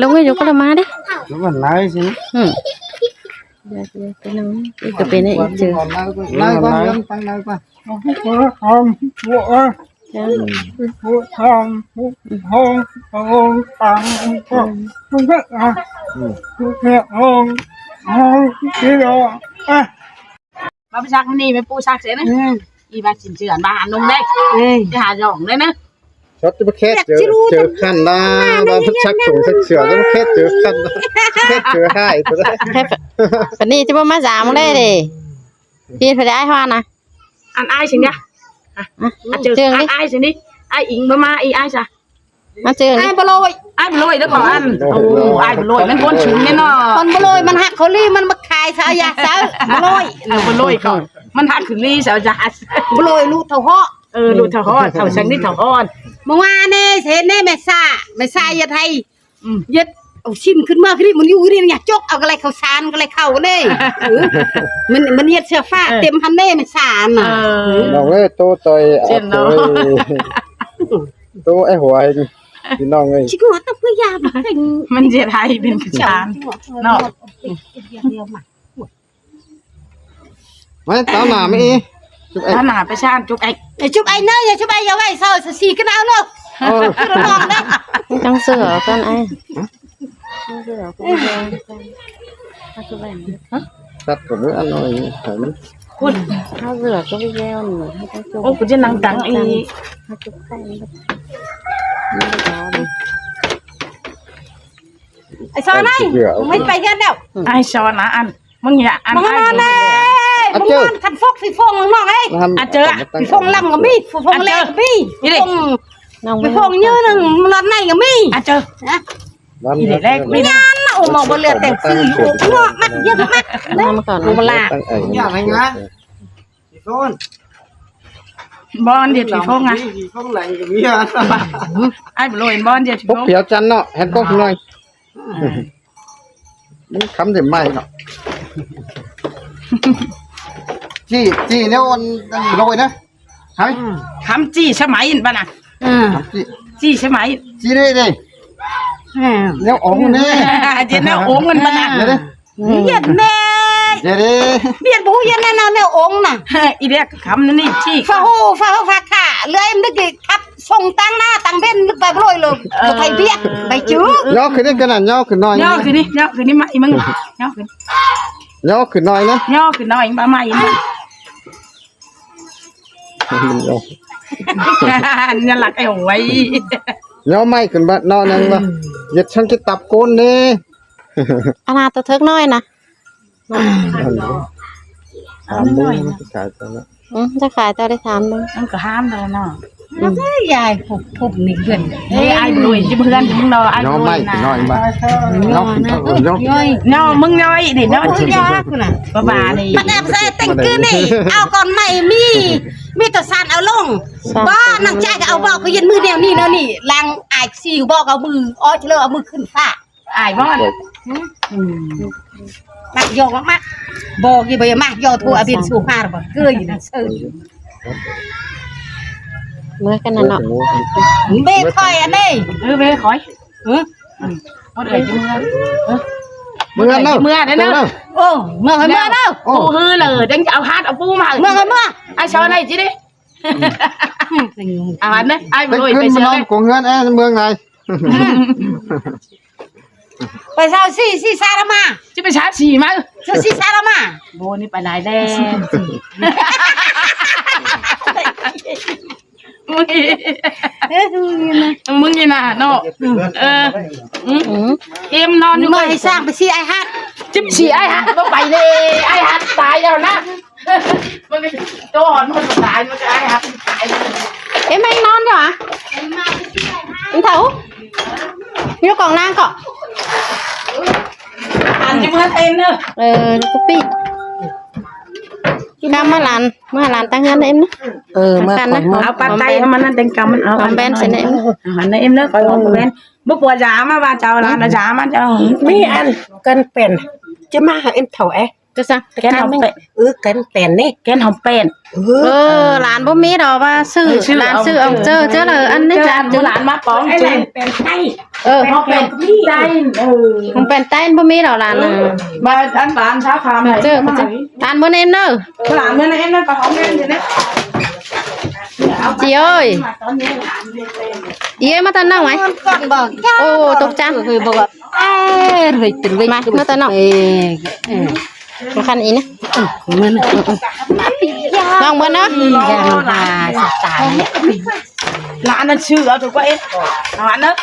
lông cái chỗ có làm đấy nó vẫn nói chứ cái nó cái bên này chưa nói qua tăng nói qua không vua vua không không không tăng không biết à việc không không cái đó à bà sạc này mấy pu sạc thế này đi bà chỉnh chỉnh bà Hà Nông đây cái Hà Rộng đấy nữa chót cho khét chờ khăn na và thức sắc trùng thức sửa cho khét chờ khăn khét chờ haiตัวได้ phần này chứ mà giảm đây đi kia phải ai hoa nè ăn ai xin nhá trường đi ai xin đi ai ính mà ai sao ăn trường ai bơ lôi đó còn ăn ai bơ lôiมันคนฉุนเนี่ยเนาะ con bơ lôiมันหักเขาลี่มันมาขายsao ya sao bơ lôi บะลอยก่อนมันหักขึ้นลี่สาวจ้า bơ lôi lụt thầu họ ดูเถาฮอดเถาชังนี่เถาฮอด เมื่อวานนี่เห็นนี่แม่ซ่าอย่าไทยยึดเอาชิ้นขึ้นมาขึ้นมันอยู่นี่อยากจกเอาอะไรเขาซานอะไรเข้านี่มันเย็ดเสื้อฟ้าเต็มพันเน่แม่ซ่าน่ะ น้องเอ้ยโตต่อยโตไอ้หัวพี่น้องเอ้ย ชิคกี้พายต้องพยายาม มันเจ็ดไทยเป็นกระชานเนาะ ไม่ตามหน้าไม่จุ๊บไอ้ ถ้าหนาไปชานจุกไอ้ chụp anh nơi nhà chụp anh giờ vậy sao xì cái nào luôn trong sữa con anhตัดกับมืออันน้อยให้มัน คุณ thao rửa cái video này โอ้กูจะนั่งตังอี ไอ้ซอนไอ้ไม่ไปกันแล้ว ไอ้ชอนนะอันมึงอย่าอัน มึงนอนเลยมึงนอนขันฟกสีฟงมึงนอนไอ้สีฟงลำกับมีฟงแรงกับมีฟงเยอะหนึ่งนอนในกับมี อ่ะเจอ อีเด็กแรก ไม่งานนะโอ้มองบนเรือแต่งซื้อโอ้งอมัดเยอะมากนั่นมาก่อนมาลา อย่าไปงานพี่ฟ้อน บอลเด็ดผีพงอ่ะ พี่ฟ้อนแรงกับเมีย ไอ้บลอยบอลเด็ดผี พวก พง เปียวจันเนาะเห็นก็หน่อยมันคำถึงไม่เนาะจี้เนี่ยวันลอยนะเฮ้ย คำจี้สมัยป่ะน่ะ จี้สมัย จี้ได้เลยเนี่ยอ๋องนี่ เดี๋ยวแนวโอ่งมันป่ะน่ะ เย็นแม่ เดี๋ยวดิ เบียดบูเย็นแน่นอนแนวองน่ะ อีเด็กคำนั่นนี่จี้ ฟ้าขาเลื่อยนึกดิครับส่งตั้งหน้าตั้งเบ้นนึกไปลอยเลยไปเบียดไปจื้ย่อขึ้นนี่ขนาดย่อขึ้นน้อย ย่อคือนี่มาอีมึงย่อคือ ย่อขึ้นน้อยนะ ย่อคือน้อยบ้าใหม่นี่นี่หลักไอ้หวย ย่อไม่ขึ้นบ้านนอนยังวะยึดช่างคิดตับโกนนี่ อันน่าตัวเทิกน้อยนะ มึงมันจะขายตัวละ จะขายตัวได้3 นึง มันก็ห้ามเลยเนาะ ยายผุบนี่เพื่อน เฮ้ยไอ้บลอยจะเพื่อนมึงเนาะไอ้ ย่อบ ลอ ไม่ ย ขึ้ นะ นน้อยบ้างย่อย่อ ย่อมึงย่อยดิย่อจริง ยากน่ะ บ้าบ้านี่ มันแอบใส่แต่งคืนนี่เอาก่อนใหม่มีตัวซานเอาลงบ่นางใจก็เอาบอกเขาเย็นมือเดียวนี่เนาะนี่ลางอายซิวบอกเอามืออ้อเฉลยเอามือขึ้นฟ้า ไอ้บอล มักโยกมักบอกกี่ใบมักโยทั่วอบินสูพาร์บ่เกยนะเชิญเมื่อกันนั่นเนาะเบ้คอยอันนี้ เว้ยคอยเอาเดี๋ยวจะเมื่อ เมื่อเนาะ เมื่อได้เนาะ โอ้เมื่อเด้อ ปูฮือเลยดังจะเอาฮาร์ดเอาปูมา เมื่อ ไอ้ชอนไอ้จีดิอ่านนะไอ้บ ไป ลอย ขึ้ ไป น เสี มาย นอนกงเงินเมืองไง ไปเช้าสี่ซาลามา จะไปชาร์จฉี่มั้ง สี่ซาลามา โบนี่ไปไหนแล้วมึงนี่นะเนาะเอ็มนอนอยู่ มาให้สร้างไปสี่ไอฮัท จิบฉี่ไอ้ฮัทก็ไปเลยไอ้ฮัทตายแล้วนะมันโดนมันตายมันจะไอ้ฮัทตาย เอ็มanh non rồi hả anh thấu như còn lang cọ อ่านจะเมื่อเต็มเนอะ copy cam mà làm tăng hơn em đó mà cần đó เอาปัดใจมันนั่นเต็งกำมันเอา còn bên sẽ em หันในเอ็มเนอะคอยมองเบนบุกปัวจ๋ามาบ้านเจ้าแล้วนะจ๋ามาเจ้า มีอันกันเป็นจะมาหาเอ็มเถา จะสั่ง แกนหอมเป็ด กันแป้นนี่ แกนหอมเป็ด หลานบ่มีดอกว่าซื้อหลานซื้อเอาเจอเลยอันนี้ เจอ จาน หลานมาป้องจริง หอมเป็ดใจ ของเป็นใต้บ่มีดอกหลาน บ้านอันบ้านช้าคามไหน เจอหลานบ่เน้นเด้อ หลานเมื่อไหร่นั่นปลาหอมเล่นอยู่เนี่ย จีเอ้ย ตอนนี้หลาน เย้มาตอนนั่งไหม ก่อนบอก โอ้ตกใจ เคยบอกว่าเฮ้ยตึงเว้ย มาเมื่อตอนนั่งมาคันอีนะ มัน ลองเบิ่งเนาะ ยังหาสตาร์ หลานนั่นชื่อเอาถูกป่ะเอ๊ะหลานเนอะ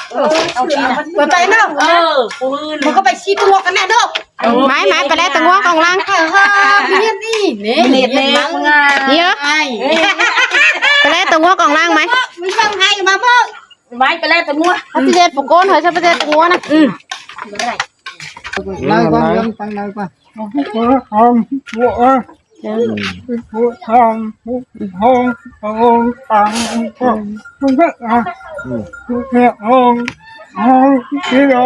เอาที่น่ะ ไปเนาะ ปืน มันก็ไปชี้ตัวกันแน่เด้อ ไม้ไปแล้วตะงัวของล่าง เนี่ยนี่เนี่ย เน็ตเลยมึงอ่ะ เยอะ ไอ้ ไปแล้วตะงัวของล่างไหม ไม่ต้องให้มาเบิ่ง ไว้ไปแล้วแต่งัว เขาจะเด็ดปกโกนเหรอใช่ปะเด็ดตะงัวนะ nói con dân tăng nói con หัวทองหัวหัวทองหัวทองทองตังก็มันก็เนี่ยทองที่เรา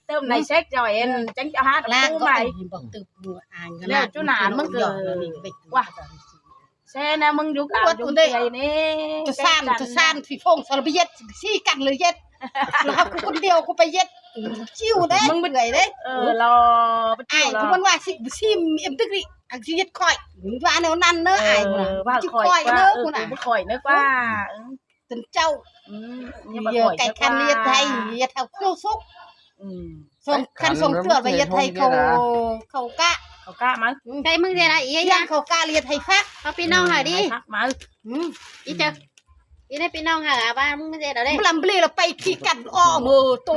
เติมในเซ็กจ่อยเอ็นจังจะหา ลา ตู้ ก็ ใหม่ บอกตึกบัวอ่านกัน แช่นะมึงอยู่กับอยู่ใจนี่ จะซ่านฝีฟงสารพิเย็ดชี้กันเลยเย็ดแล้วกูคนเดียวกูไปเย็ดชิวเด้มึงเป็นไงเด้ รอ ไอ้กูมันว่าสิชิมเอ็มตึกนี่อักสิเย็ดคอยว่าแนวนั้นเนอะไอ้กูนะ ว่า จิ คอย คอยเนอะกูนะ คอยเนอะว่า จนเจ้าเยอะไก่คันเย็ดไทยเย็ดเท่าโคซุกส่งคันส่งเตือนไปเย็ดไทยเขากะ เขากล้ามั้ง ใช่มึงเรียนอะไรอี ย่า ย่าง เขากะเย็ดไทยฟัก เขาพี่น้องหาดิ พักมา อีเจออีได้พี่น้องหาบ้านมึงไม่เรียนเอาได้ บลัมเบลเราไปขี้กันอ้อมือโต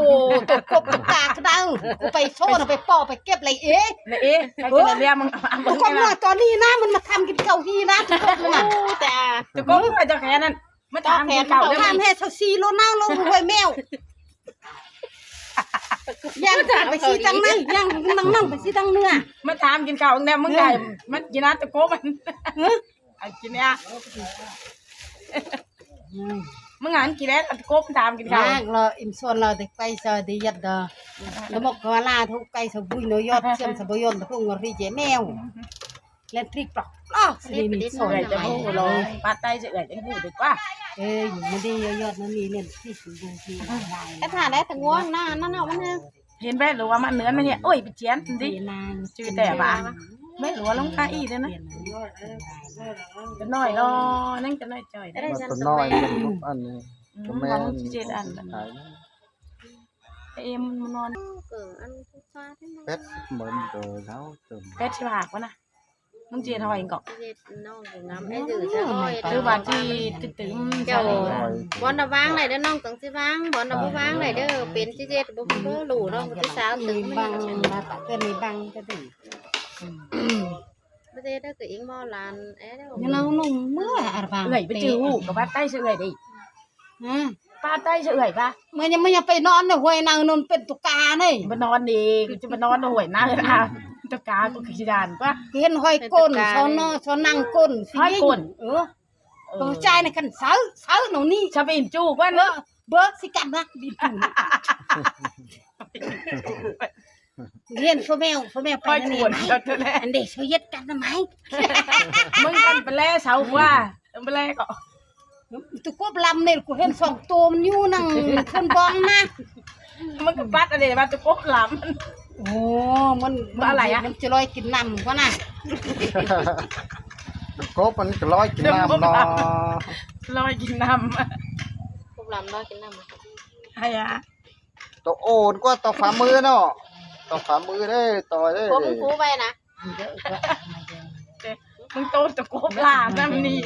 กบตากระดังกูไปโซ่ไปป่อไปเก็บอะไรเอ๊ะ เอ๊ะใครจะเรียกมึง ก็ว่าตอนนี้นะมันมาทำกินเก่าที่นะทุกคนนะ แต่ จะก็ใครจะแค่นั้นไม่ทำแค่เก่าได้ไหม ทำให้เขาซีโลน่าลงหวยแมวยังไปซีตังนั่งยังนั่งไปซีตังเนื้อ ไม่ทำกินเก่าเนี่ยมึงไก่มันกินน้ำตะโก้มันไอ้กินเนี่ยมึงงานกินแล้วตะโก้มันทำกินเก่า เราอิมส่วนเราเด็กไปเจอดียัดเด้อแล้วบอกว่าลาทุกไก่สบุยน้อยยอดเชื่อมสบุยนทุกงรีเจแมวเล่นทริกปลอกอ๋อสินี่ส เอื่ ว อย ยจะ ไป พูดเลยปาไตจะเอื่อยจะพูดดีกว่า ไม่ได้ยอดนั่นนี่เล่นที่สุดดูที่ กระถาได้แต่ง่วงหน้านั่นเอามันเนี่ย เห็นไหมหรือว่ามันเนื้อมันเนี่ยโอ้ยไปเจียนดิ นาน ชื่อแต่บ้าไม่หรือว่าลงคาอีเลยนะจะน้อยรอนั่งจะน้อยจ่อย ได้ mà ฉัน còn สบาย nói mình lúc ăn này ก็แม่เจ็ดอัน hải เอ็มมันนอน เกิดอันทุกชาติ pet mượn rồi tháo từ แกชิบหากวะนะมึงเจียทอยก่อน เจ็ดน้องถึงน้ำไอ้ตื่นจะอ้อย คือบางที่ตึง เจ้าบอลวางไหนเด้อน้องต้องสิวางบอลบ่วางไหนเด้อเป็นที่เจ็ดบ่เพิ่นหลู่น้องที่สาวตื่น บั บั ง ง มาตัดเป็นในบังก็ได้ บ่ได้เด้อคืออิงมอลานเอ๊ะเด้อ ยังเราหนุ่มเมื่ออะไรบ้าง เอื่อยไปจื้อหูกับปาไตเอื่อยดิปาไตเอื่อยปะ เมื่อยังไม่ยังไปนอนเนี่ยหวยนางนนเป็นตุกาเนี่ย มานอนดีจะมานอนห่วยหน้าเลยนะตะกาก็ขี้ดานปะ เห็นหอยก้นชอนอชอนั่งก้นตัวใจในกันเสาหนูนี่ ชาบินจูกว่า เบ เน อ อะ เบอสิกันนะบินเรียนพ่อแมวไป ค่อย นี่ ขวนก็เท่านั้น อันเด็กเขาเย็ดกันทำไม มึงกันไปแล่เสาว่าไปแล่ก็ ตุกบลำเนี่ยกูเห็นสองตัวมันอยู่นั่งคนบองนะ มึงกับปัดอะไรมาตะกบหล โอ้มันมันจะลอยกินน้ำก็น่ะ cố mình cái lối cái nam nó ำลอยกินน้ พวกลำน้อยกินน้ำ ำให้อะ tao ồn quá tao phá mưa nó tao phá mưa đấy tao đấy พวกมึงฟูไปนะ มึงโตตะกบหลามนั่นนี่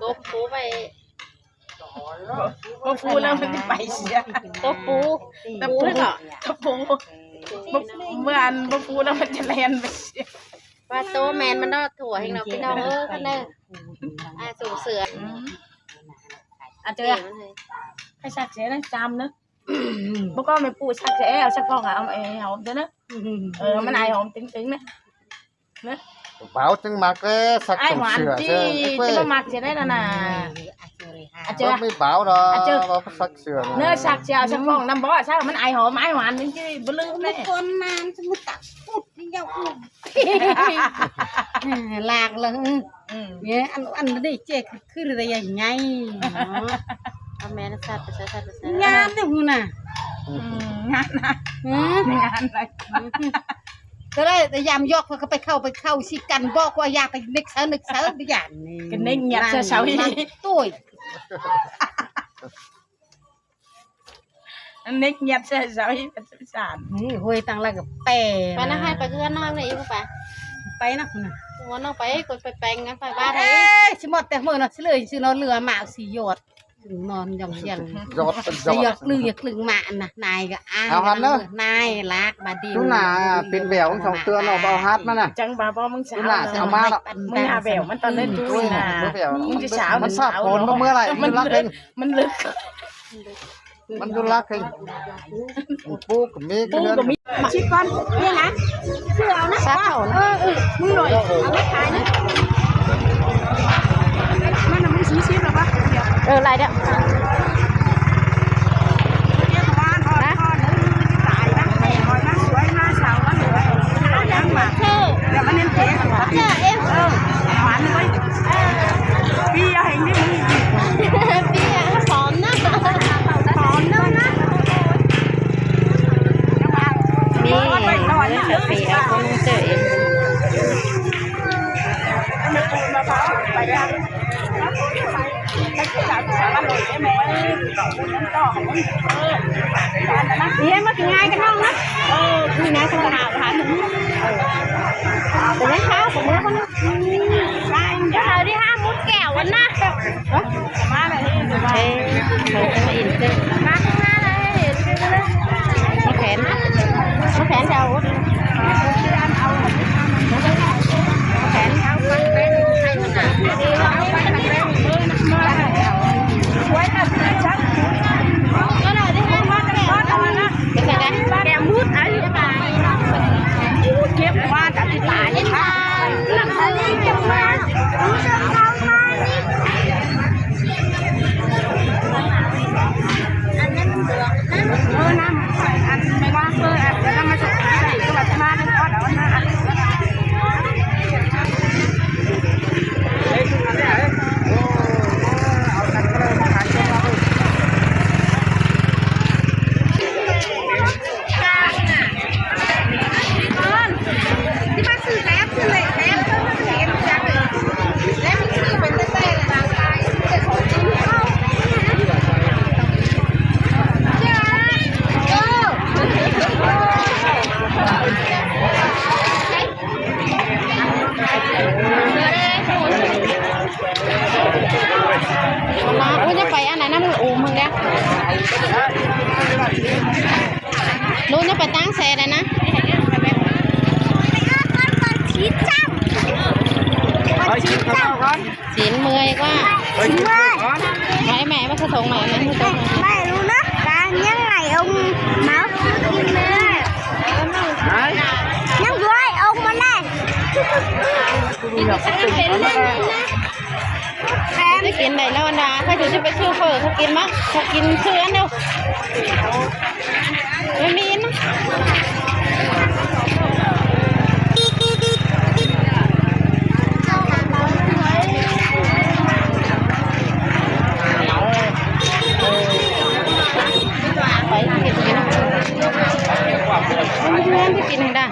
ตบฟูไป พอฟูแล้วมันจะไปเสีย ตบปูปูแล้วก็ ตะปูเมื่ออันพอฟูแล้วมันจะแลนไปเสีย ว่าโตแมนมันนอถั่วให้เราพี่น้องกันเด้อสู่เสือ อาจจะให้ชักเสียนะจำนะบก็ไม่ปูชักเสียเอาชักฟองเอาไอ้หอมเด้อนะมันไอ้หอมตึงๆนะ báo chứng mặc cái sạch ไอ้ sổng หวาน sửa ที่ chứ จะมามักเสียได้แล้วนะอาจจะ bớt mới báo đó báo sạch sửa เนื้อชักเสียชักฟองน้ำบ่อชักมันไอ้หอมไอ้หวานนี่ที่บลืมเลย คนนานสมุตักพูดนี่ nhau lạc là nhé ăn đây chè cứ là vậy ngay เอาแม่นะสัตว์ไปใส่สัตว์ไปใส่ ngán đấy hùn à งานนะงานอะไร ก็ได้แต่ยามยกเขาไปเข้าสิกันบอกว่าอยากไปนึกเสิร์ฟไปอย่างนี้ กันเน่งหยัดเช้าอี ตุ้ย อันเน่งหยัดเช้าอีเป็นสาร หวยตังละกับแปะ ไปนะให้ไปเพื่อนน้องเลยอีกป่ะ ไปนะคุณน่ะ วันน้องไปกดไปแปลงกันไปบ้าน เอ้ยชิมดแต่เมื่อน่ะสิเลยสินอนเรือหมาสีหยดถึงนอนยองยัง ยอดเป็นย จะหย อ ด ด ลือคลึงหมาน่ะนายก็อ้าง เอาหันเนอะ นายลักบาดี นู่นน่ะเป็นแบวของสองเตือนเอาเอาฮัดมันน่ะ จังบาบอมึงสาว นู่นน่ะเอามาแล้ว มึงหาแบวมันตอนเล่นจุ้ยนะ แบว มึงจะเช้า มันทราบผลเมื่อไหร่มันรักเอง มันลึก มันดูรักเองปูกับมี ปูกับมี ชิคอนเนี่ยนะเสื้อเอานะ ซักเขานะ มึงหน่อยเอาไม่ขายนะมันน่ะมึงชี้หรอปะเดี๋ยว อะไรเด้อ เดี๋ยวบ้านอ่อนนึงตายนะแม่หอยนะสวยนะสาวนะสวยยังมาเดี๋ยวมันเน้นเจ๊กันวะหวานเลยพี่เอาให้นี่มึง พี่สอนนะ ถอนเนื้อนะ นี่เสือปีเอาคนเจอเอง ไปกันไปที่สาวสาวเลยได้ไหมต่อของมึง นี่มาถึงไงกันน้องนะ นี่นะคุณหาหาถึงเป็นไงคะผมว่าคนใช่เดี๋ยวเราได้ห้ามุดแก้ววันนะ มาเลยนี่ดูว่า เฮ้ยเขาจะมาอินเตอร์มาข้างหน้าเลยมาแขนจะเอาแขนเอาไปเป็นใครมันหนาเอาไปเป็นไว้แบบชักก็เลยได้ให้มาแต่ก้อนเอานะเดี๋ยวกันนะแกมุดอะไรไปเก็บว่าจะตายยังไงหลังจากนี้เก็บมารู้สึกเขาไหมอันนั้นเดือดนะ น้ำอันไม่ว่าเพื่อเดี๋ยวเรามาจุดใส่ตัวมาเป็นก้อนเอาหน้าอัน ที่มาซื้อแล้วซื้อเลยแล้วก็มาเห็นจังเลยแล้วมันซื้อเป็นเต้ๆเลยบางรายแต่ของจริงเข้ามาอุ้ยจะไปอันไหนน้ำมืออูมึงเด้นู้นจะไปตั้งเซเลยนะสินเมื่อยว่าไหนแม่มาสะทงไหนนะไม่ต้อง ไม่รู้นะการยังไงองเมาส์กินเลยยังด้วยองมาแน่ จะกินไหนแล้ววันดาถ้าจะไปซื้อเฟอร์เขากินมั้ยเขากินเชื้อเดียวไม่มีนะไปกินนะไม่แม่ไปกินได้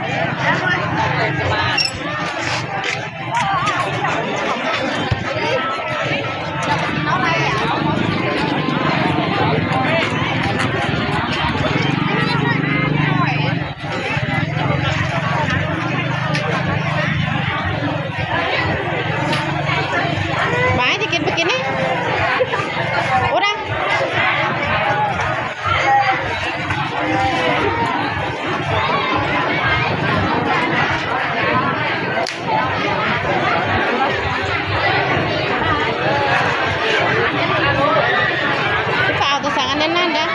ไปจะกินไปกินนี่โอ้ได้เปล่าตัวสั่งอันนั้นนั่นนะ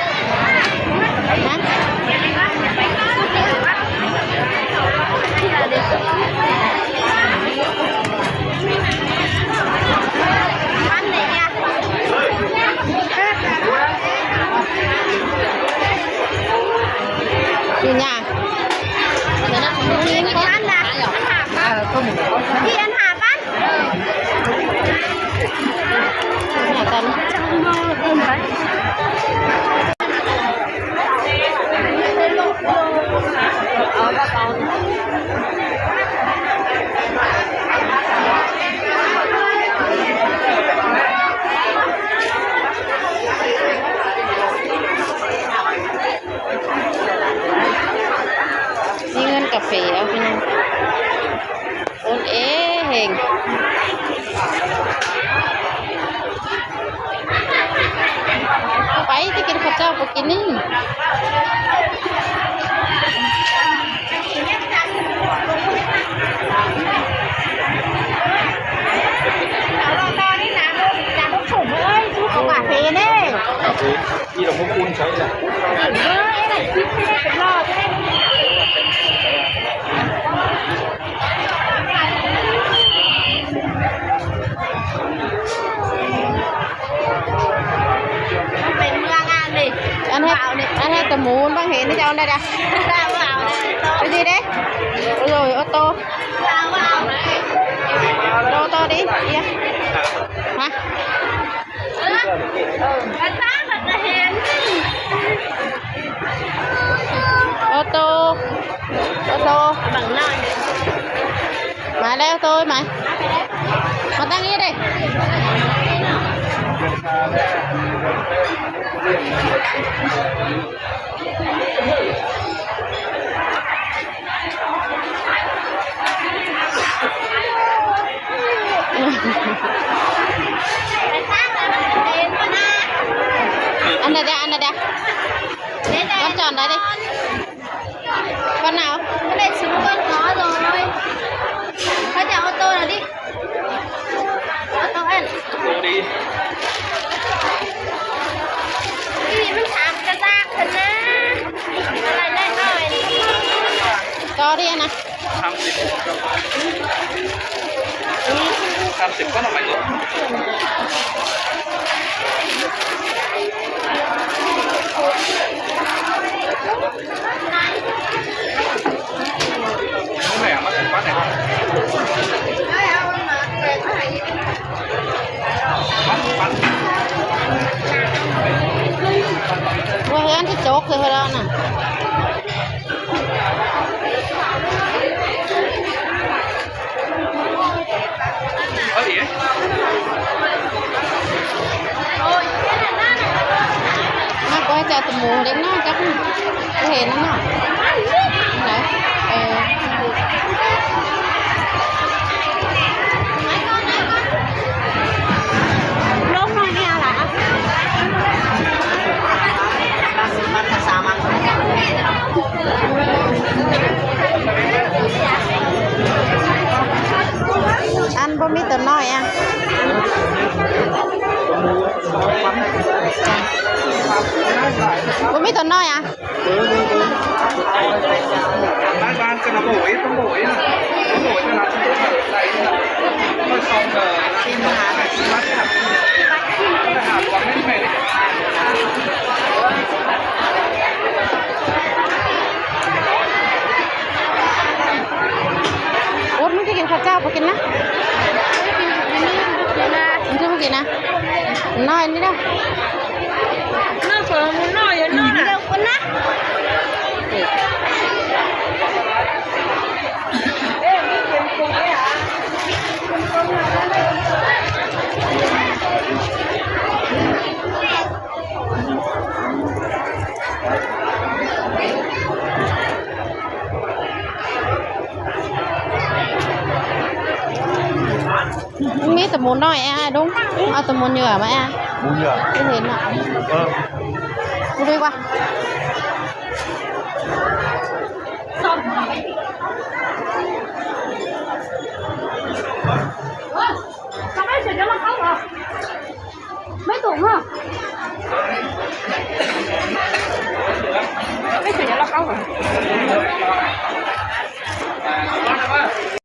อยู่เนี่ยเดี๋ยวนะ กาแฟเอาพี่น้องโอนเองไปที่กินข้าวเจ้าไปกินนี่กาแฟเนี่ย ที่เราพวกคุณใช้เนี่ย เป็นเมืองงานดิ อันให้ตะหมูนบ้างเห็นที่จะเอาได้จ้ะ ดาวเอาเลย ไปดีเด้rồi ô tô ดาวเอาเลย ô tô đi kia hả ภาษามันจะเห็น ô tô บังหน้า mày leo tôi mày mà tăng đi đi anh này đây con tròn đấy đi con nào cái này xuống con có rồi phải chào ô tô nào đi ô tô anh đi cái gìมันถามกระซากกันนะอะไรได้หน่อย cho đi anh à 30ก็ทำไมลูกนี่แหละมาถึงบ้านไหนครับบ้าน qua hướng cái chốt rồi thôi đó nè ở gì ấy nó có cho tụi mù đến nó chắc có hề nó nọ đấy lúc nói nghe là ăn bông mít tớ nói à bông mít tớ nói à ban cái nó bổi nó bổi cho nó đầy nó xong rồi xin hàng này xin mắt hàng quán hết mày út muốn cáiข้าวเจ้าไปกินนะมันจะไปกินนะน้อยนี่เด้อ nó còn muốn nói vậy nó là đâu có nátมีแต่หมูน้อยà đúngเอาแต่หมูเหยื่อมาà มูเหยื่อ ไม่เห็นอ่ะ เออ ดูดีกว่า sao mấy chuyện đó là không à mấy tuổi hả mấy chuyện đó là không à